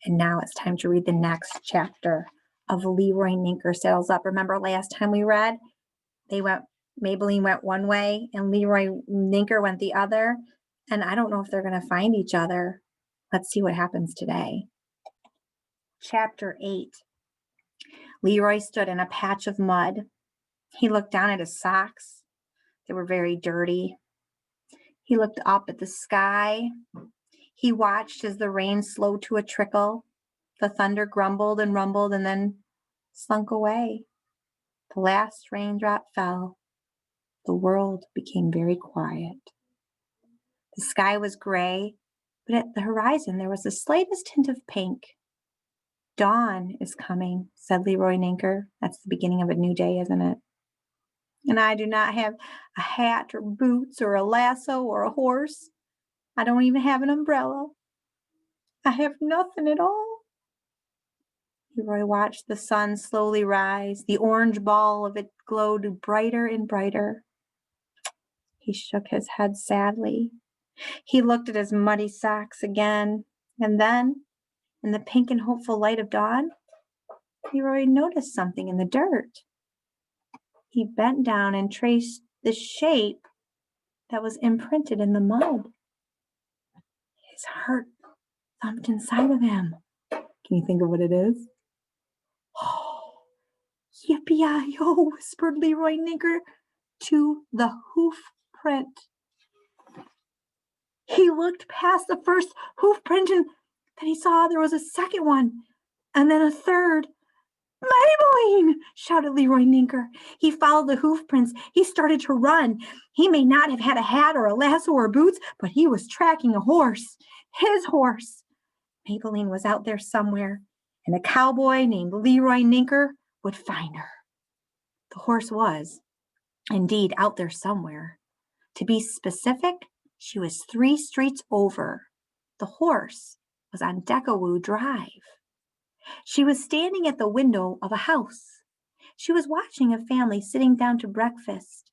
And now it's time to read the next chapter of Leroy Ninker Saddles Up. Remember last time we read, Maybelline went one way and Leroy Ninker went the other. And I don't know if they're going to find each other. Let's see what happens today. Chapter 8. Leroy stood in a patch of mud. He looked down at his socks. They were very dirty. He looked up at the sky. He watched as the rain slowed to a trickle. The thunder grumbled and rumbled and then slunk away. The last raindrop fell. The world became very quiet. The sky was gray, but at the horizon there was the slightest hint of pink. Dawn is coming, said Leroy Ninker. That's the beginning of a new day, isn't it? And I do not have a hat or boots or a lasso or a horse. I don't even have an umbrella. I have nothing at all. Leroy watched the sun slowly rise. The orange ball of it glowed brighter and brighter. He shook his head sadly. He looked at his muddy socks again, and then, in the pink and hopeful light of dawn, Leroy noticed something in the dirt. He bent down and traced the shape that was imprinted in the mud. His heart thumped inside of him. Can you think of what it is? Oh, yippee-yi-yo, whispered Leroy Ninker to the hoof print. He looked past the first hoof print and then he saw there was a second one and then a third. Maybelline! Shouted Leroy Ninker. He followed the hoof prints. He started to run. He may not have had a hat or a lasso or boots, but he was tracking a horse. His horse. Maybelline was out there somewhere, and a cowboy named Leroy Ninker would find her. The horse was, indeed, out there somewhere. To be specific, she was 3 streets over. The horse was on Decawoo Drive. She was standing at the window of a house. She was watching a family sitting down to breakfast.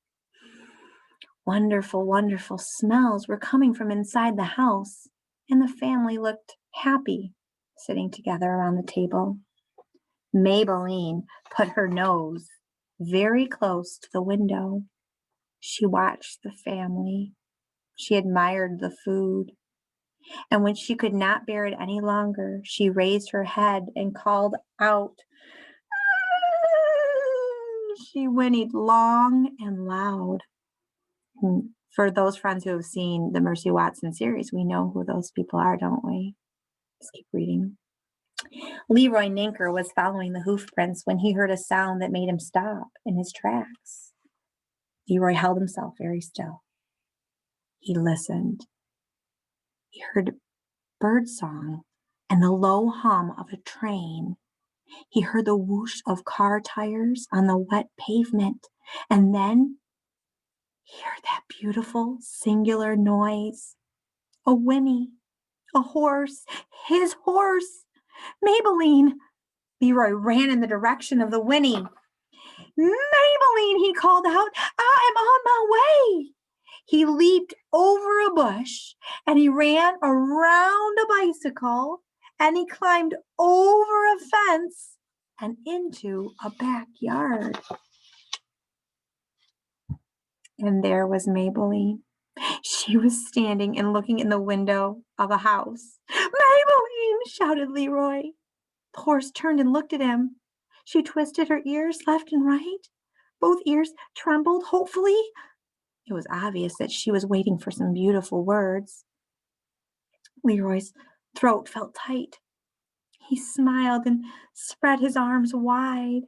Wonderful, wonderful smells were coming from inside the house, and the family looked happy sitting together around the table. Maybelline put her nose very close to the window. She watched the family. She admired the food. And when she could not bear it any longer, she raised her head and called out. She whinnied long and loud. For those friends who have seen the Mercy Watson series, we know who those people are, don't we? Let's keep reading. Leroy Ninker was following the hoof prints when he heard a sound that made him stop in his tracks. Leroy held himself very still. He listened. He heard birdsong and the low hum of a train. He heard the whoosh of car tires on the wet pavement. And then he heard that beautiful, singular noise. A whinny. A horse. His horse. Maybelline. Leroy ran in the direction of the whinny. Maybelline, he called out. I am on my way. He leaped over a bush and he ran around a bicycle and he climbed over a fence and into a backyard. And there was Maybelline. She was standing and looking in the window of a house. Maybelline, shouted Leroy. The horse turned and looked at him. She twisted her ears left and right. Both ears trembled hopefully. It was obvious that she was waiting for some beautiful words. Leroy's throat felt tight. He smiled and spread his arms wide.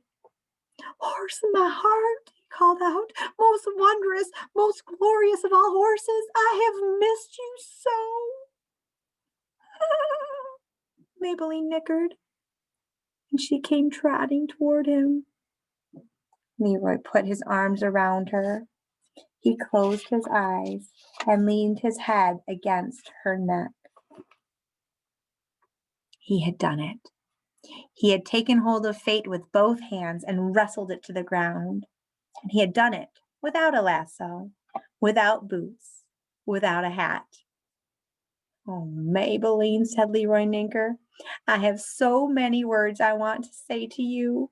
Horse in my heart, he called out, most wondrous, most glorious of all horses, I have missed you so. Maybelline nickered, and she came trotting toward him. Leroy put his arms around her. He closed his eyes and leaned his head against her neck. He had done it. He had taken hold of fate with both hands and wrestled it to the ground. And he had done it without a lasso, without boots, without a hat. Oh, Maybelline, said Leroy Ninker, I have so many words I want to say to you.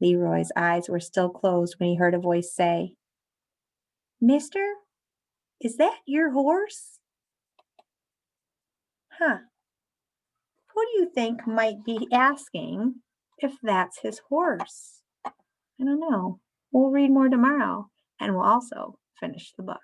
Leroy's eyes were still closed when he heard a voice say, Mister, is that your horse? Huh. Who do you think might be asking if that's his horse? I don't know. We'll read more tomorrow, and we'll also finish the book.